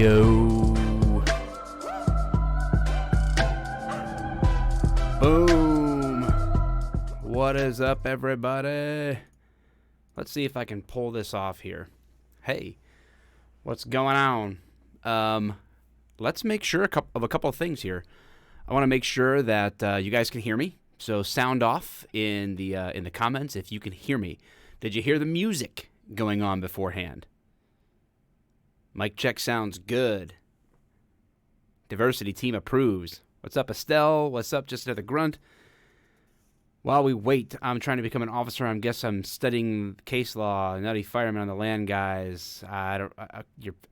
Yo. Boom. What is up, everybody? Let's see if I can pull this off here. Hey, what's going on? Let's make sure of a couple of things here. I want to make sure that you guys can hear me. So sound off in the comments if you can hear me. Did you hear the music going on beforehand? Mic check sounds good. Diversity team approves. What's up, Estelle? What's up, just another grunt? While we wait, I'm trying to become an officer. I guess I'm studying case law. Nutty fireman on the land, guys.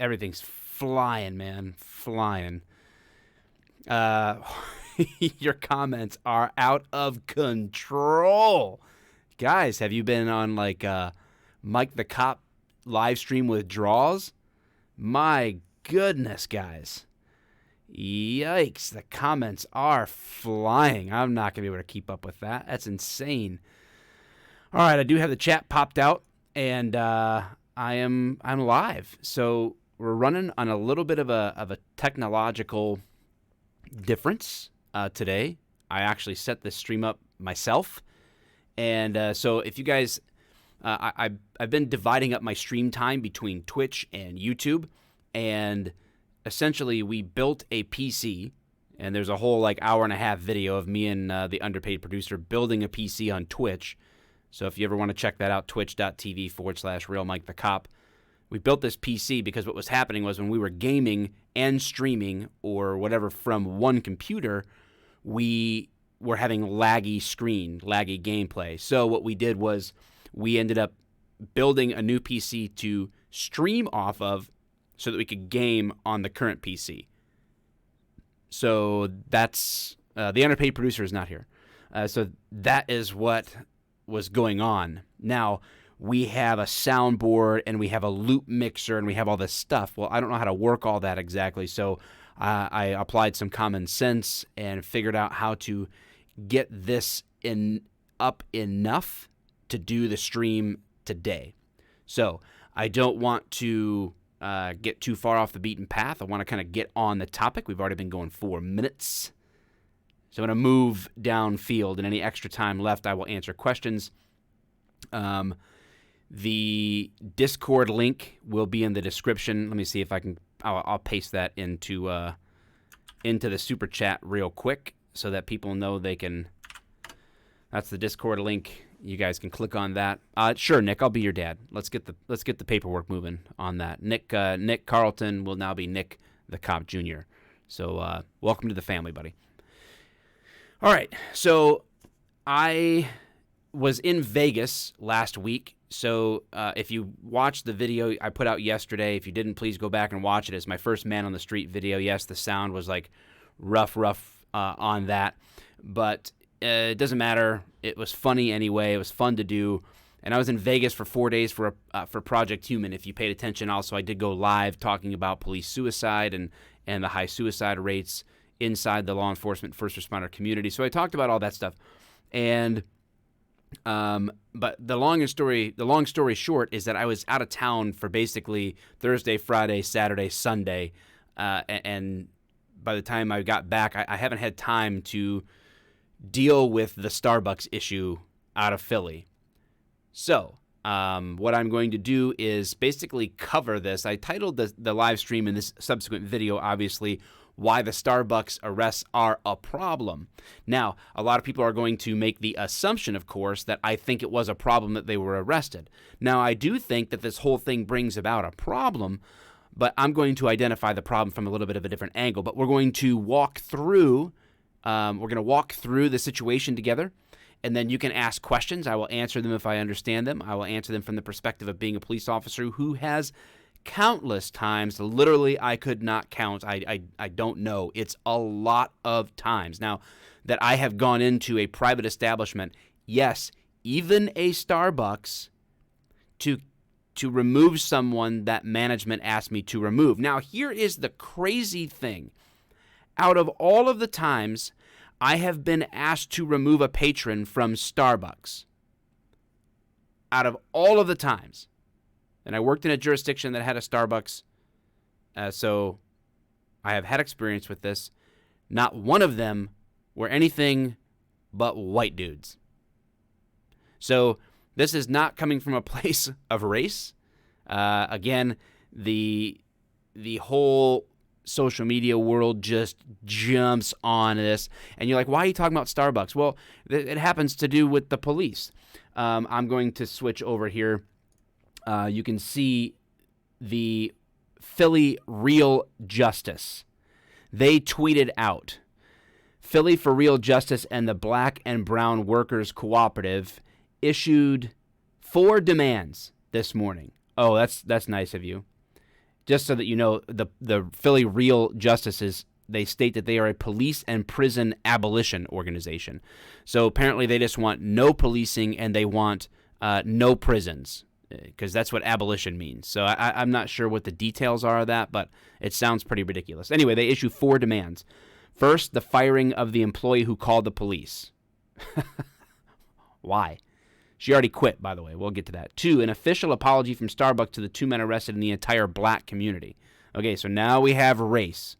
Everything's flying, man. Flying. Your comments are out of control. Guys, have you been on like Mike the Cop live stream withdrawals? My goodness, guys. Yikes, the comments are flying. I'm not going to be able to keep up with that. That's insane. All right, I do have the chat popped out, and I'm live. So we're running on a little bit of a technological difference today. I actually set this stream up myself. And so if you guys, I've been dividing up my stream time between Twitch and YouTube, and essentially we built a PC, and there's a whole like hour and a half video of me and the underpaid producer building a PC on Twitch. So if you ever want to check that out, twitch.tv/RealMikeTheCop. We built this PC because what was happening was when we were gaming and streaming or whatever from one computer, we were having laggy gameplay. So what we did was we ended up building a new PC to stream off of so that we could game on the current PC. So that's, the underpaid producer is not here. So that is what was going on. Now, we have a soundboard and we have a loop mixer and we have all this stuff. Well, I don't know how to work all that exactly. So I applied some common sense and figured out how to get this up enough to do the stream today. So I don't want to get too far off the beaten path. I want to kind of get on the topic. We've already been going 4 minutes. So I'm going to move downfield, and any extra time left, I will answer questions. The Discord link will be in the description. Let me see if I can. I'll paste that into the super chat real quick so that people know they can. That's the Discord link. You guys can click on that. Sure, Nick, I'll be your dad. Let's get the paperwork moving on that. Nick Carlton will now be Nick the Cop Jr. So welcome to the family, buddy. All right, so I was in Vegas last week. So if you watched the video I put out yesterday, if you didn't, please go back and watch it. It's my first Man on the Street video. Yes, the sound was like rough on that, but it doesn't matter. It was funny anyway. It was fun to do. And I was in Vegas for 4 days for Project Human. If you paid attention, also I did go live talking about police suicide and the high suicide rates inside the law enforcement first responder community. So I talked about all that stuff. And but the long story short is that I was out of town for basically Thursday, Friday, Saturday, Sunday, and by the time I got back, I haven't had time to deal with the Starbucks issue out of Philly. So what I'm going to do is basically cover this. I titled the live stream in this subsequent video, obviously, why the Starbucks arrests are a problem. Now, a lot of people are going to make the assumption, of course, that I think it was a problem that they were arrested. Now, I do think that this whole thing brings about a problem, but I'm going to identify the problem from a little bit of a different angle. But we're going to walk through the situation together, and then you can ask questions. I will answer them if I understand them. I will answer them from the perspective of being a police officer who has countless times, literally I could not count. I don't know. It's a lot of times. Now, that I have gone into a private establishment, yes, even a Starbucks, to remove someone that management asked me to remove. Now, here is the crazy thing. Out of all of the times I have been asked to remove a patron from Starbucks, out of all of the times, and I worked in a jurisdiction that had a Starbucks So I have had experience with this. Not one of them were anything but white dudes. So this is not coming from a place of race. Again, the whole social media world just jumps on this, and you're like, why are you talking about Starbucks? Well, it happens to do with the police. I'm going to switch over here. You can see the Philly Real Justice. They tweeted out, Philly for Real Justice and the Black and Brown Workers Cooperative issued 4 demands this morning. Oh, that's nice of you. Just so that you know, the Philly Real Justices, they state that they are a police and prison abolition organization. So apparently they just want no policing and they want no prisons, because that's what abolition means. So I'm not sure what the details are of that, but it sounds pretty ridiculous. Anyway, they issue 4 demands. First, the firing of the employee who called the police. Why? She already quit, by the way. We'll get to that. 2, an official apology from Starbucks to the 2 men arrested in the entire black community. Okay, so now we have race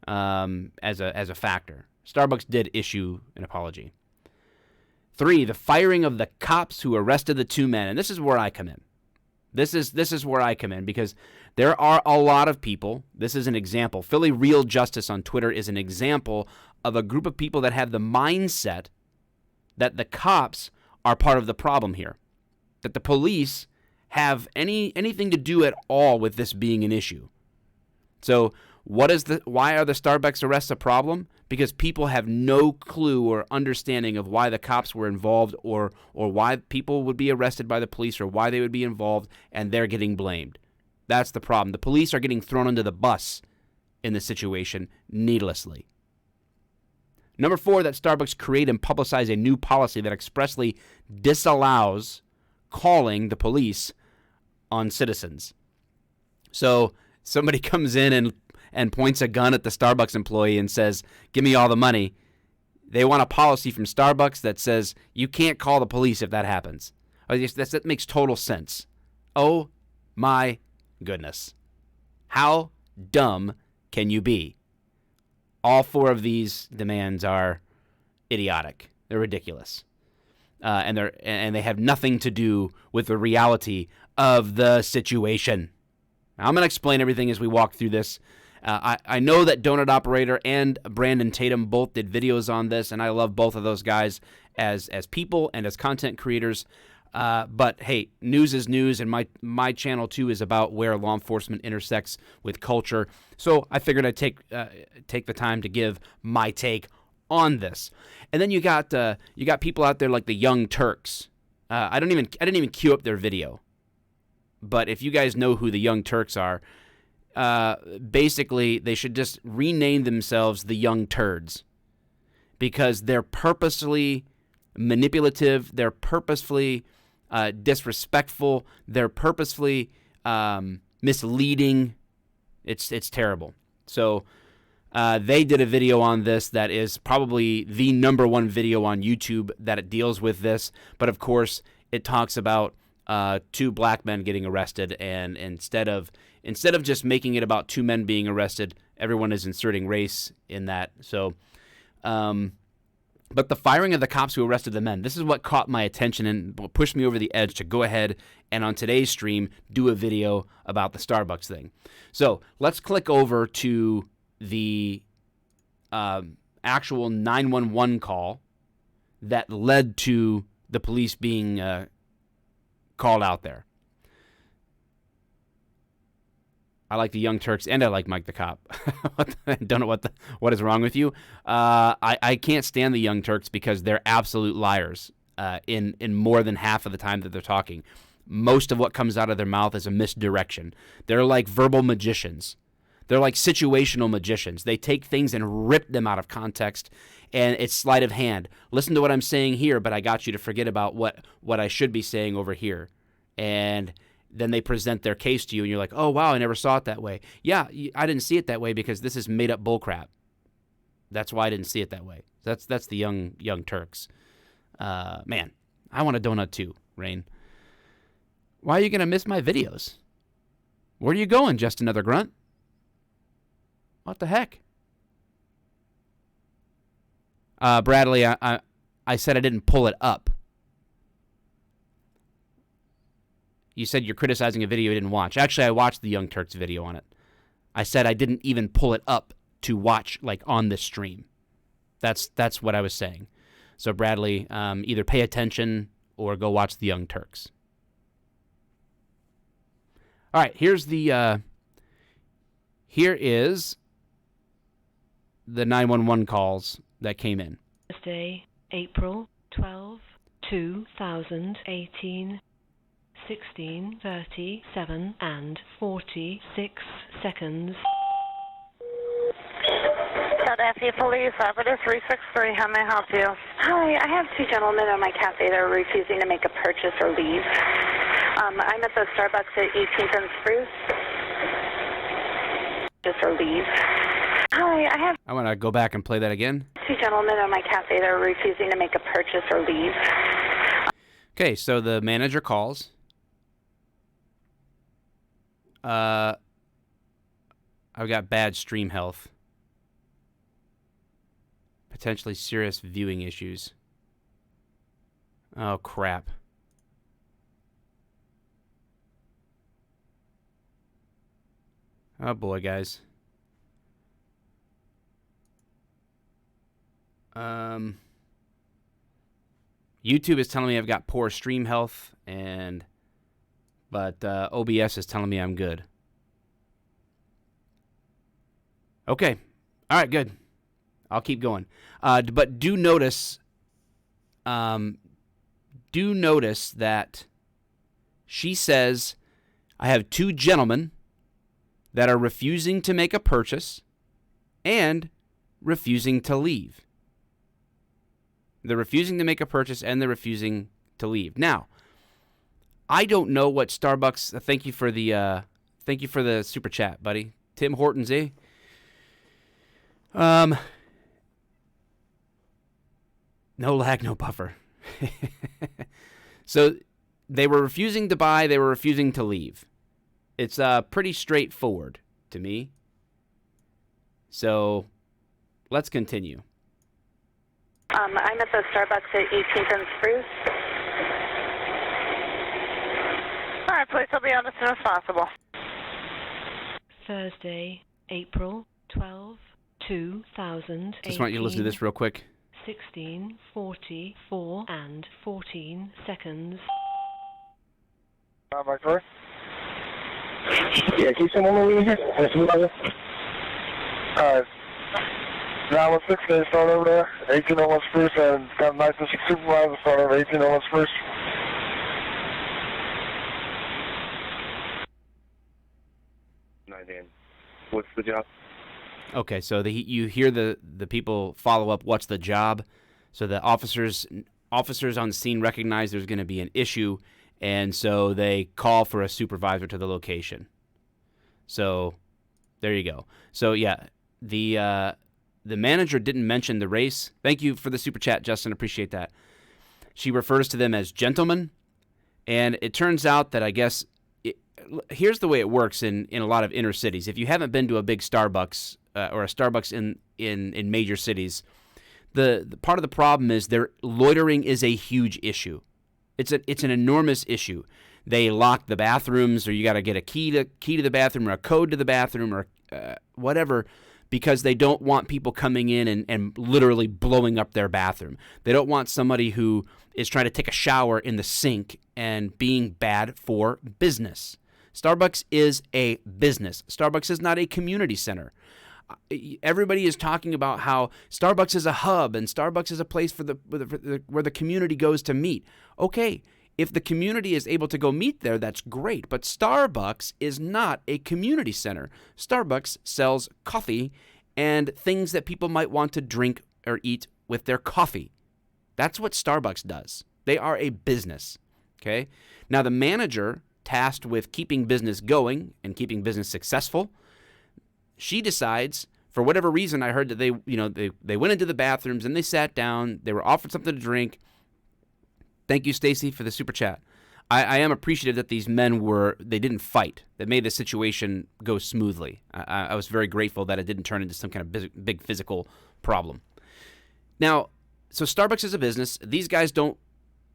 as a factor. Starbucks did issue an apology. 3, the firing of the cops who arrested the 2 men. And this is where I come in. This is where I come in, because there are a lot of people. This is an example. Philly Real Justice on Twitter is an example of a group of people that have the mindset that the cops are part of the problem here, that the police have anything to do at all with this being an issue. So why are the Starbucks arrests a problem? Because people have no clue or understanding of why the cops were involved, or why people would be arrested by the police, or why they would be involved, and they're getting blamed. That's the problem. The police are getting thrown under the bus in this situation needlessly. Number 4, that Starbucks create and publicize a new policy that expressly disallows calling the police on citizens. So somebody comes in and points a gun at the Starbucks employee and says, give me all the money. They want a policy from Starbucks that says you can't call the police if that happens. That makes total sense. Oh my goodness. How dumb can you be? All 4 of these demands are idiotic. They're ridiculous. And they have nothing to do with the reality of the situation. Now, I'm going to explain everything as we walk through this. I know that Donut Operator and Brandon Tatum both did videos on this, and I love both of those guys as people and as content creators. But hey, news is news, and my channel too is about where law enforcement intersects with culture. So I figured I'd take the time to give my take on this. And then you got people out there like the Young Turks. I didn't even queue up their video, but if you guys know who the Young Turks are, basically they should just rename themselves the Young Turds, because they're purposely manipulative. They're purposefully disrespectful. They're purposefully misleading. It's terrible. So they did a video on this that is probably the #1 video on YouTube that it deals with this. But of course, it talks about 2 black men getting arrested, and instead of just making it about 2 men being arrested, everyone is inserting race in that. So, but the firing of the cops who arrested the men, this is what caught my attention and pushed me over the edge to go ahead and on today's stream do a video about the Starbucks thing. So let's click over to the actual 911 call that led to the police being called out there. I like the Young Turks, and I like Mike the Cop. I don't know what is wrong with you. I can't stand the Young Turks because they're absolute liars in more than half of the time that they're talking. Most of what comes out of their mouth is a misdirection. They're like verbal magicians. They're like situational magicians. They take things and rip them out of context, and it's sleight of hand. Listen to what I'm saying here, but I got you to forget about what I should be saying over here. And then they present their case to you, and you're like, oh, wow, I never saw it that way. Yeah, I didn't see it that way because this is made-up bullcrap. That's why I didn't see it that way. That's the Young Turks. Man, I want a donut too, Rain. Why are you going to miss my videos? Where are you going, just another grunt? What the heck? Bradley, I said I didn't pull it up. You said you're criticizing a video you didn't watch. Actually, I watched the Young Turks video on it. I said I didn't even pull it up to watch, like, on the stream. That's what I was saying. So, Bradley, either pay attention or go watch the Young Turks. All right, here is the 911 calls that came in. Thursday, April 12, 2018, 16:37 and 46 seconds. Philadelphia Police, Operative 363, how may I help you? Hi, I have two gentlemen at my cafe that are refusing to make a purchase or leave. I'm at the Starbucks at 18th and Spruce. Just or leave. Hi, I want to go back and play that again. Two gentlemen at my cafe that are refusing to make a purchase or leave. Okay, so the manager calls. I've got bad stream health. Potentially serious viewing issues. Oh, crap. Oh, boy, guys. YouTube is telling me I've got poor stream health, but OBS is telling me I'm good. Okay. All right, good. I'll keep going. But do notice that she says, I have two gentlemen that are refusing to make a purchase and refusing to leave. They're refusing to make a purchase and they're refusing to leave. Now, I don't know what Starbucks. Thank you for the super chat, buddy. Tim Hortons, eh? No lag, no buffer. So they were refusing to buy. They were refusing to leave. It's pretty straightforward to me. So let's continue. I'm at the Starbucks at 18th and Spruce. All right, please, I'll be on as soon as possible. Thursday, April 12, 2018. Just want you to listen to this real quick. 16:44 and 14 seconds. My first? Yeah, can you send one over here? Alright. 916, they start over there. 1801 Spruce, and got a nice supervisor start over 1801 Spruce. What's the job? Okay, so you hear the people follow up, what's the job? So the officers on the scene recognize there's going to be an issue, and so they call for a supervisor to the location. So there you go. So yeah, the manager didn't mention the race. Thank you for the super chat, Justin. Appreciate that. She refers to them as gentlemen, and it turns out that I guess here's the way it works in a lot of inner cities. If you haven't been to a big Starbucks or a Starbucks in major cities, the part of the problem is loitering is a huge issue. It's an enormous issue. They lock the bathrooms, or you got to get a key to the bathroom or a code to the bathroom or whatever, because they don't want people coming in and literally blowing up their bathroom. They don't want somebody who is trying to take a shower in the sink and being bad for business. Starbucks is a business. Starbucks is not a community center. Everybody is talking about how Starbucks is a hub and Starbucks is a place where the community goes to meet. Okay, if the community is able to go meet there, that's great. But Starbucks is not a community center. Starbucks sells coffee and things that people might want to drink or eat with their coffee. That's what Starbucks does. They are a business. Okay? Now the manager tasked with keeping business going and keeping business successful, she decides, for whatever reason, I heard that they went into the bathrooms and they sat down. They were offered something to drink. Thank you, Stacy, for the super chat. I am appreciative that these men they didn't fight. That made the situation go smoothly. I was very grateful that it didn't turn into some kind of big physical problem. Now, so Starbucks is a business. These guys don't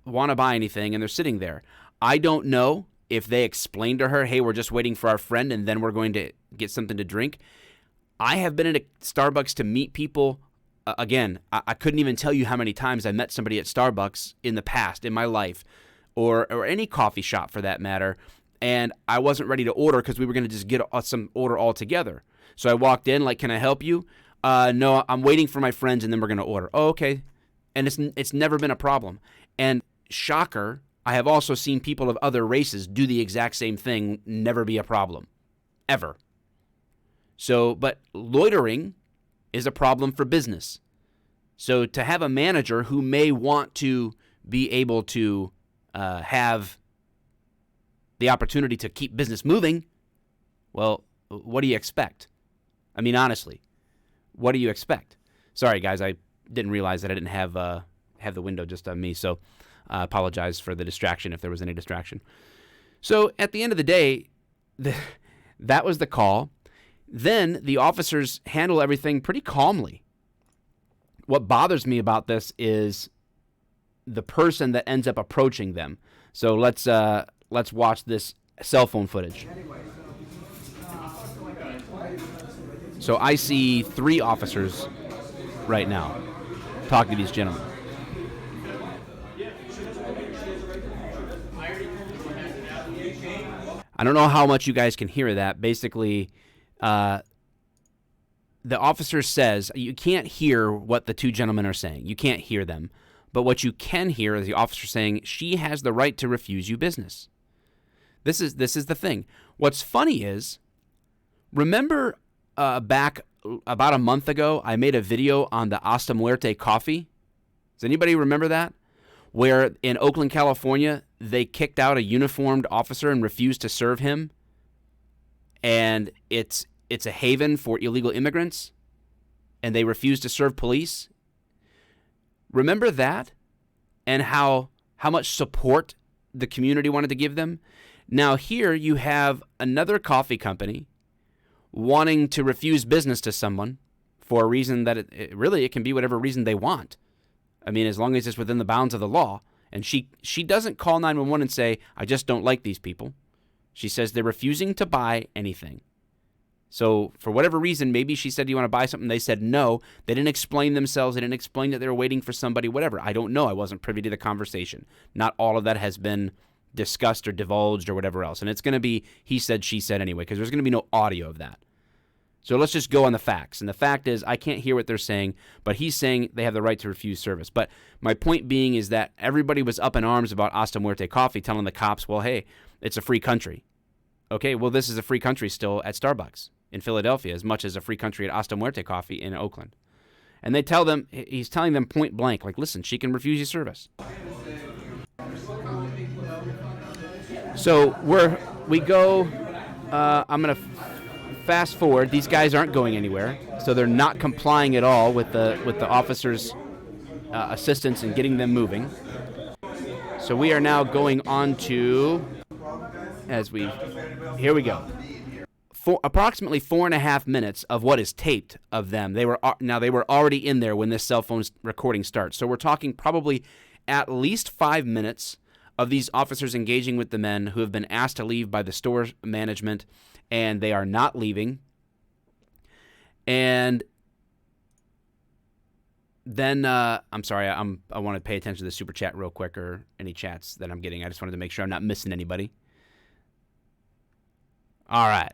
want to buy anything, and they're sitting there. I don't know if they explained to her, hey, we're just waiting for our friend, and then we're going to get something to drink. I have been at a Starbucks to meet people. Again, I couldn't even tell you how many times I met somebody at Starbucks in the past, in my life, or any coffee shop for that matter, and I wasn't ready to order because we were going to just get some order all together. So I walked in like, can I help you? No, I'm waiting for my friends, and then we're going to order. Oh, okay. And it's never been a problem. And shocker, I have also seen people of other races do the exact same thing, never be a problem, ever. So, but loitering is a problem for business. So to have a manager who may want to be able to have the opportunity to keep business moving, well, what do you expect? I mean, honestly, what do you expect? Sorry, guys, I didn't realize that I didn't have the window just on me, so I apologize for the distraction if there was any distraction. So at the end of the day, that was the call. Then the officers handle everything pretty calmly. What bothers me about this is the person that ends up approaching them. So let's watch this cell phone footage. So I see 3 officers right now talking to these gentlemen. I don't know how much you guys can hear that. Basically, the officer says, you can't hear what the 2 gentlemen are saying. You can't hear them. But what you can hear is the officer saying, she has the right to refuse you business. This is the thing. What's funny is, remember back about a month ago, I made a video on the Hasta Muerte coffee? Does anybody remember that? Where in Oakland, California, they kicked out a uniformed officer and refused to serve him. And it's a haven for illegal immigrants. And they refused to serve police. Remember that? And how much support the community wanted to give them? Now here you have another coffee company wanting to refuse business to someone for a reason that it can be whatever reason they want. I mean, as long as it's within the bounds of the law. And she doesn't call 911 and say, I just don't like these people. She says they're refusing to buy anything. So for whatever reason, maybe she said, do you want to buy something? They said no. They didn't explain themselves. They didn't explain that they were waiting for somebody, whatever. I don't know. I wasn't privy to the conversation. Not all of that has been discussed or divulged or whatever else. And it's going to be he said, she said anyway, because there's going to be no audio of that. So let's just go on the facts. And the fact is, I can't hear what they're saying, but he's saying they have the right to refuse service. But my point being is that everybody was up in arms about Hasta Muerte coffee, telling the cops, well, hey, it's a free country. Okay, well, this is a free country still at Starbucks in Philadelphia, as much as a free country at Hasta Muerte coffee in Oakland. And they tell them, he's telling them point blank, like, listen, she can refuse you service. So I'm going to fast forward. These guys aren't going anywhere, so they're not complying at all with the officers' assistance in getting them moving. So we are now going on to, here we go. Approximately 4.5 minutes of what is taped of them. They were already in there when this cell phone recording starts. So we're talking probably at least 5 minutes of these officers engaging with the men who have been asked to leave by the store management, and they are not leaving. And then, I'm sorry, I want to pay attention to the super chat real quick, or any chats that I'm getting. I just wanted to make sure I'm not missing anybody. All right.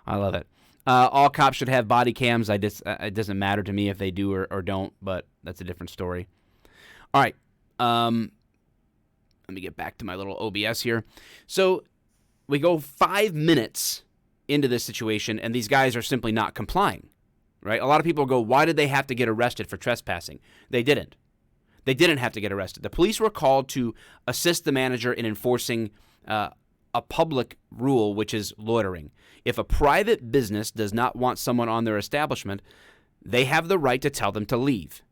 I love it. All cops should have body cams. It doesn't matter to me if they do or don't, but that's a different story. All right. Let me get back to my little OBS here. So we go 5 minutes into this situation, and these guys are simply not complying, right? A lot of people go, why did they have to get arrested for trespassing? They didn't. They didn't have to get arrested. The police were called to assist the manager in enforcing a public rule, which is loitering. If a private business does not want someone on their establishment, they have the right to tell them to leave.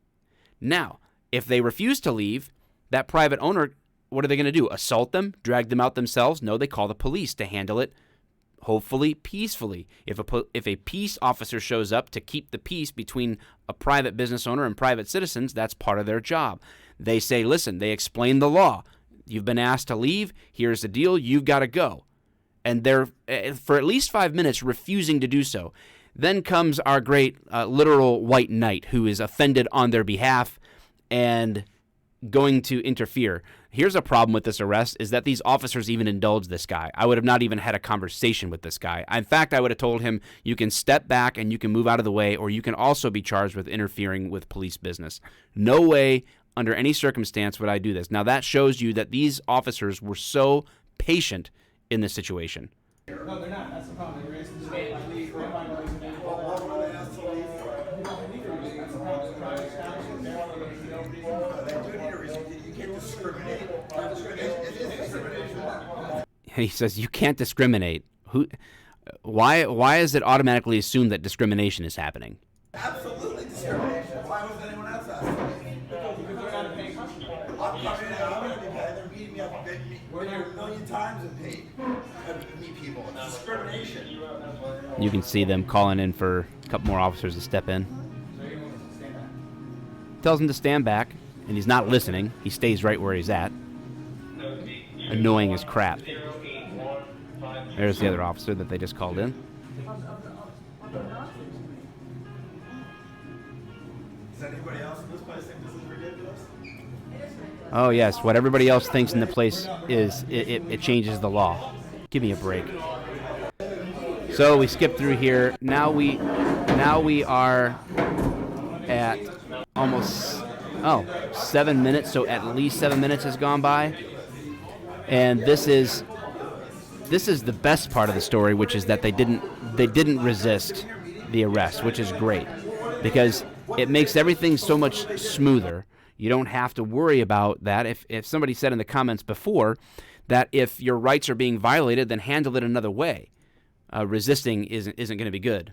Now, if they refuse to leave, That private owner, what are they going to do? Assault them? Drag them out themselves? No, they call the police to handle it, hopefully peacefully. If a peace officer shows up to keep the peace between a private business owner and private citizens, that's part of their job. They say, listen, they explain the law. You've been asked to leave. Here's the deal. You've got to go. And they're, for at least 5 minutes, refusing to do so. Then comes our great literal white knight who is offended on their behalf and going to interfere. Here's a problem with this arrest is that these officers even indulged this guy. I would have not even had a conversation with this guy. In fact, I would have told him, you can step back and you can move out of the way, or you can also be charged with interfering with police business. No way, under any circumstance, would I do this. Now, that shows you that these officers were so patient in this situation. No, they're not. That's the problem. They raised the debate. He says you can't discriminate. Why is it automatically assumed that discrimination is happening? Absolutely discrimination. Why was anyone else asking? I'm coming in, I'm going to be paid. They're beating me up. We're here a million times and paid. Meet people. It's discrimination. You can see them calling in for a couple more officers to step in. Tells him to stand back, and he's not listening. He stays right where he's at. Annoying as crap. There's the other officer that they just called in. Does anybody else in this place think this is ridiculous? Oh, yes. What everybody else thinks in the place is it changes the law. Give me a break. So we skip through here. Now we are at almost 7 minutes. So at least 7 minutes has gone by, and this is the best part of the story, which is that they didn't resist the arrest, which is great because it makes everything so much smoother. You don't have to worry about that. If somebody said in the comments before that if your rights are being violated, then handle it another way. Resisting isn't going to be good.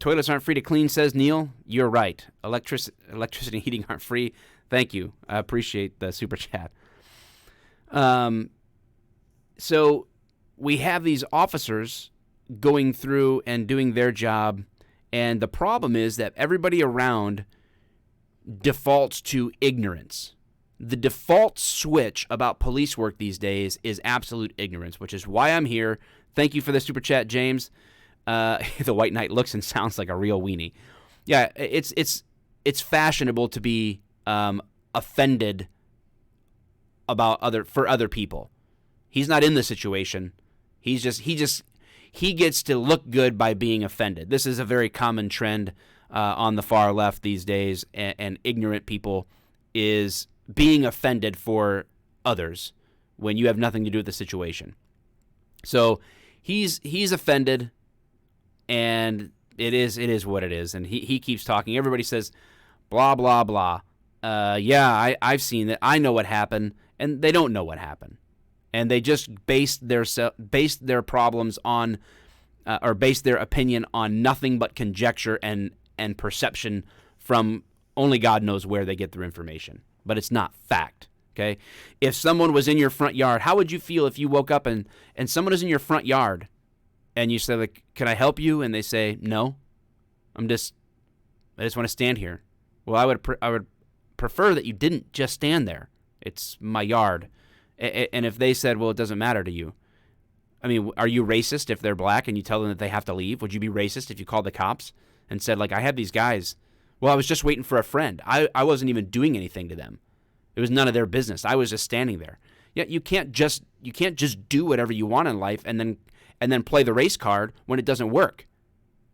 Toilets aren't free to clean, says Neil. You're right. Electricity and heating aren't free. Thank you. I appreciate the super chat. So we have these officers going through and doing their job, and the problem is that everybody around defaults to ignorance. The default switch about police work these days is absolute ignorance, which is why I'm here. Thank you for the super chat, James. The White Knight looks and sounds like a real weenie. Yeah, it's fashionable to be offended for other people. He's not in the situation. He gets to look good by being offended. This is a very common trend on the far left these days, and ignorant people is being offended for others when you have nothing to do with the situation. So he's offended, and it is what it is. And he keeps talking. Everybody says, blah, blah, blah. I've seen that. I know what happened, and they don't know what happened. And they just based their problems on, or based their opinion on nothing but conjecture and perception from only God knows where they get their information. But it's not fact, okay? If someone was in your front yard, how would you feel if you woke up and someone is in your front yard and you say, like, can I help you? And they say, no, I just want to stand here. Well, I would prefer that you didn't just stand there. It's my yard. And if they said, well, it doesn't matter to you, I mean, are you racist if they're black and you tell them that they have to leave? Would you be racist if you called the cops and said, like, I have these guys. Well, I was just waiting for a friend. I wasn't even doing anything to them. It was none of their business. I was just standing there. Yeah, you can't just do whatever you want in life and then play the race card when it doesn't work.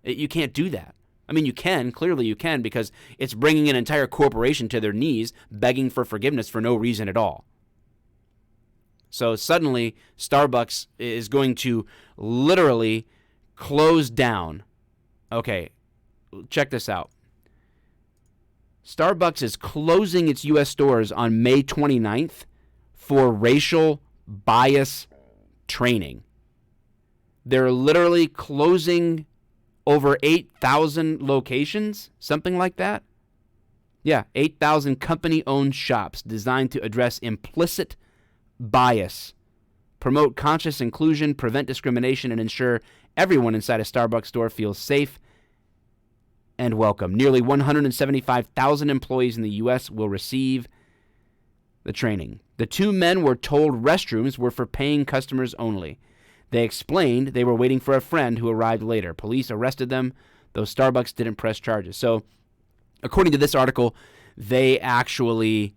You can't do that. I mean, you can. Clearly you can, because it's bringing an entire corporation to their knees begging for forgiveness for no reason at all. So suddenly, Starbucks is going to literally close down. Okay, check this out. Starbucks is closing its U.S. stores on May 29th for racial bias training. They're literally closing over 8,000 locations, something like that. Yeah, 8,000 company-owned shops designed to address implicit bias, promote conscious inclusion, prevent discrimination, and ensure everyone inside a Starbucks store feels safe and welcome. Nearly 175,000 employees in the U.S. will receive the training. The two men were told restrooms were for paying customers only. They explained they were waiting for a friend who arrived later. Police arrested them, though Starbucks didn't press charges. So, according to this article, they actually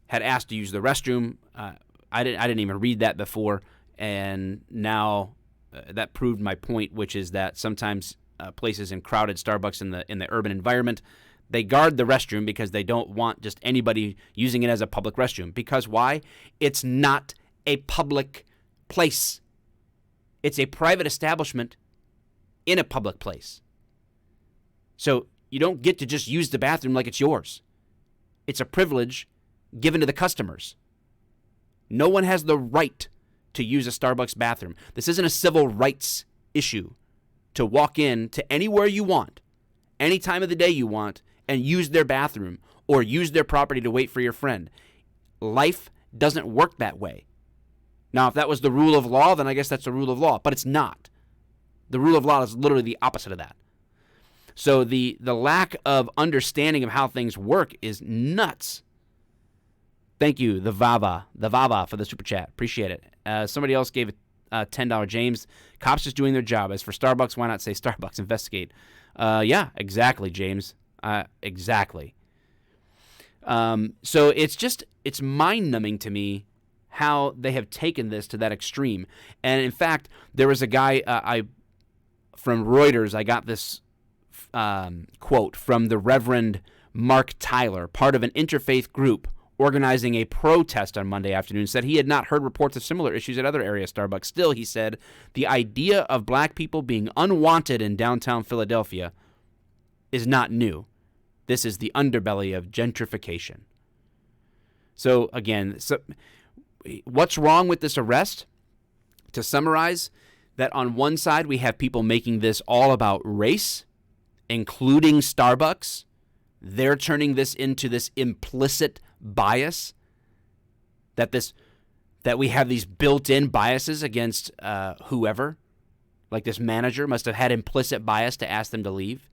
had asked to use the restroom. I didn't even read that before, and now that proved my point, which is that sometimes places in crowded Starbucks in the urban environment, they guard the restroom because they don't want just anybody using it as a public restroom. Because why? It's not a public place. It's a private establishment in a public place. So you don't get to just use the bathroom like it's yours. It's a privilege given to the customers. No one has the right to use a Starbucks bathroom. This isn't a civil rights issue to walk in to anywhere you want, any time of the day you want, and use their bathroom or use their property to wait for your friend. Life doesn't work that way. Now, if that was the rule of law, then I guess that's the rule of law, but it's not. The rule of law is literally the opposite of that. So the lack of understanding of how things work is nuts. Thank you, the Vava for the super chat. Appreciate it. Somebody else gave a $10. James, cops just doing their job. As for Starbucks, why not say Starbucks investigate? Yeah, exactly, James. Exactly. So it's mind-numbing to me how they have taken this to that extreme. And in fact, there was a guy from Reuters. I got this quote from the Reverend Mark Tyler, part of an interfaith group organizing a protest on Monday afternoon, said he had not heard reports of similar issues at other area Starbucks. Still, he said, the idea of black people being unwanted in downtown Philadelphia is not new. This is the underbelly of gentrification. So, again, what's wrong with this arrest? To summarize, that on one side we have people making this all about race, including Starbucks. They're turning this into this implicit bias, that we have these built-in biases against whoever. Like this manager must have had implicit bias to ask them to leave.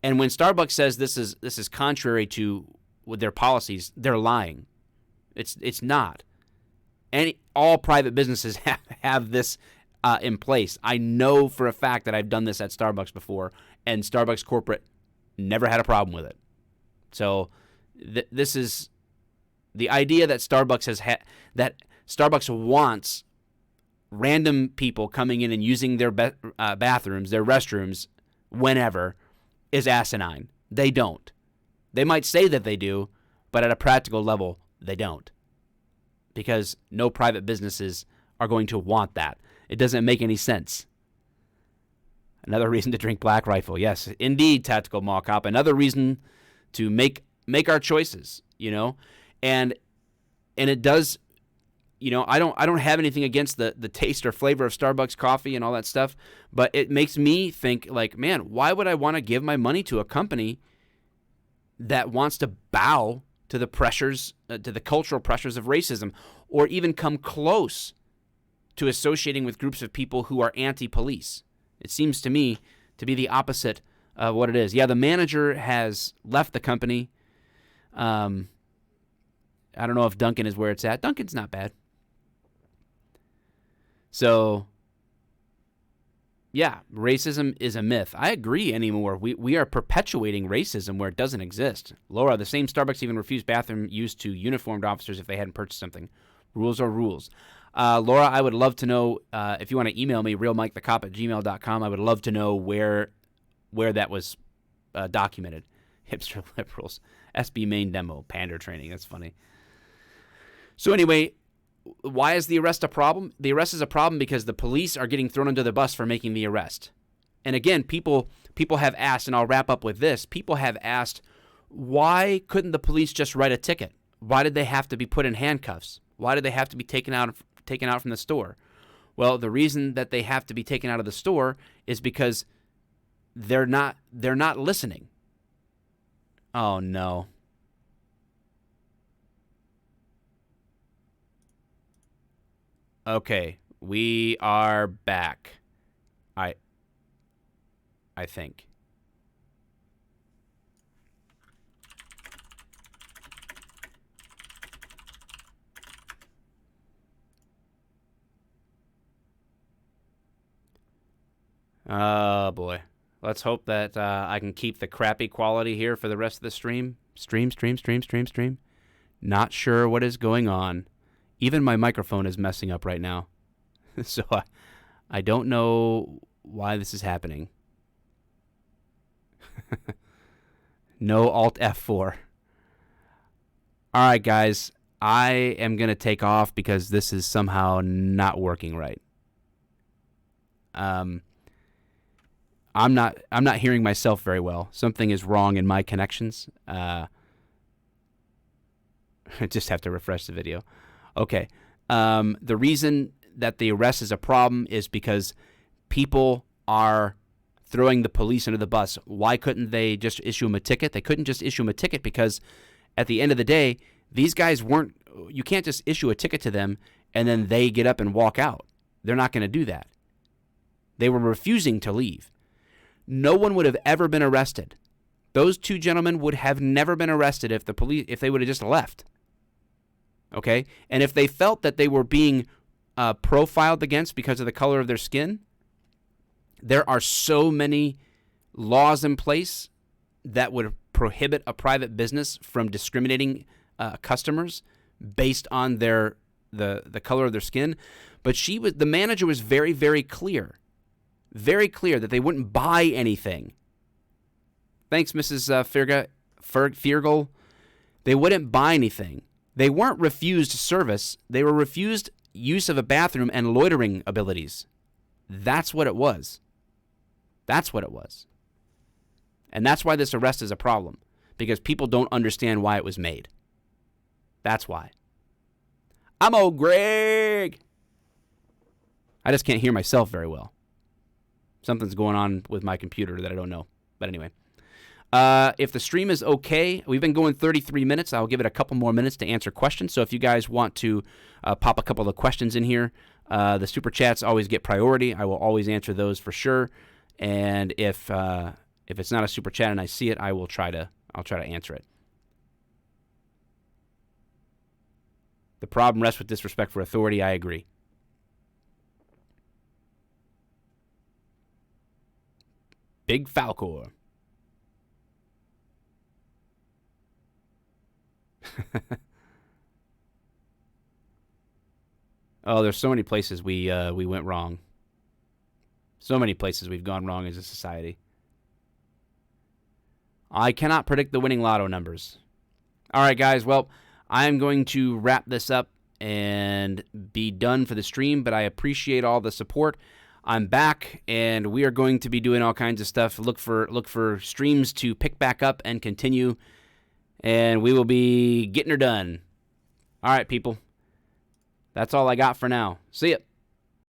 And when Starbucks says this is contrary to their policies, they're lying. It's not. All private businesses have this in place. I know for a fact that I've done this at Starbucks before, and Starbucks corporate never had a problem with it. So this is the idea that Starbucks that Starbucks wants random people coming in and using their bathrooms, their restrooms, whenever, is asinine. They don't. They might say that they do, but at a practical level, they don't. Because no private businesses are going to want that. It doesn't make any sense. Another reason to drink Black Rifle. Yes, indeed, Tactical Mall Cop. Another reason to make our choices, And it does, I don't have anything against the taste or flavor of Starbucks coffee and all that stuff, but it makes me think like, man, why would I want to give my money to a company that wants to bow to the pressures, to the cultural pressures of racism, or even come close to associating with groups of people who are anti-police? It seems to me to be the opposite of what it is. Yeah, the manager has left the company. I don't know if Duncan is where it's at. Duncan's not bad. So, yeah, racism is a myth. I agree anymore. We are perpetuating racism where it doesn't exist. Laura, the same Starbucks even refused bathroom use to uniformed officers if they hadn't purchased something. Rules are rules. Laura, I would love to know, if you want to email me, realmikethecop@gmail.com, I would love to know where that was documented. Hipster liberals. SB main demo. Pander training. That's funny. So anyway, why is the arrest a problem? The arrest is a problem because the police are getting thrown under the bus for making the arrest. And again, people have asked, and I'll wrap up with this, people have asked, why couldn't the police just write a ticket? Why did they have to be put in handcuffs? Why did they have to be taken out from the store? Well, the reason that they have to be taken out of the store is because they're not listening. Oh no. Okay, we are back. I think. Oh, boy. Let's hope that I can keep the crappy quality here for the rest of the stream. Stream. Not sure what is going on. Even my microphone is messing up right now. So I don't know why this is happening. No Alt F4. All right, guys. I am going to take off because this is somehow not working right. I'm not hearing myself very well. Something is wrong in my connections. I just have to refresh the video. Okay. The reason that the arrest is a problem is because people are throwing the police under the bus. Why couldn't they just issue them a ticket? They couldn't just issue them a ticket because at the end of the day, these guys weren't, you can't just issue a ticket to them and then they get up and walk out. They're not going to do that. They were refusing to leave. No one would have ever been arrested. Those two gentlemen would have never been arrested if they would have just left. Okay? And if they felt that they were being profiled against because of the color of their skin, there are so many laws in place that would prohibit a private business from discriminating customers based on the color of their skin. But the manager was very, very clear. Very clear that they wouldn't buy anything. Thanks, Mrs. Fergal. They wouldn't buy anything. They weren't refused service. They were refused use of a bathroom and loitering abilities. That's what it was. That's what it was. And that's why this arrest is a problem. Because people don't understand why it was made. That's why. I'm old Greg. I just can't hear myself very well. Something's going on with my computer that I don't know. But anyway. If the stream is okay, we've been going 33 minutes. I'll give it a couple more minutes to answer questions. So if you guys want to pop a couple of questions in here, the super chats always get priority. I will always answer those for sure. And if it's not a super chat and I see it, I'll try to answer it. The problem rests with disrespect for authority. I agree. Big Falcor. Oh, there's so many places we went wrong. So many places we've gone wrong as a society. I cannot predict the winning lotto numbers. All right, guys. Well, I'm going to wrap this up and be done for the stream, but I appreciate all the support. I'm back, and we are going to be doing all kinds of stuff. Look for streams to pick back up and continue, and we will be getting her done. All right, people. That's all I got for now. See ya.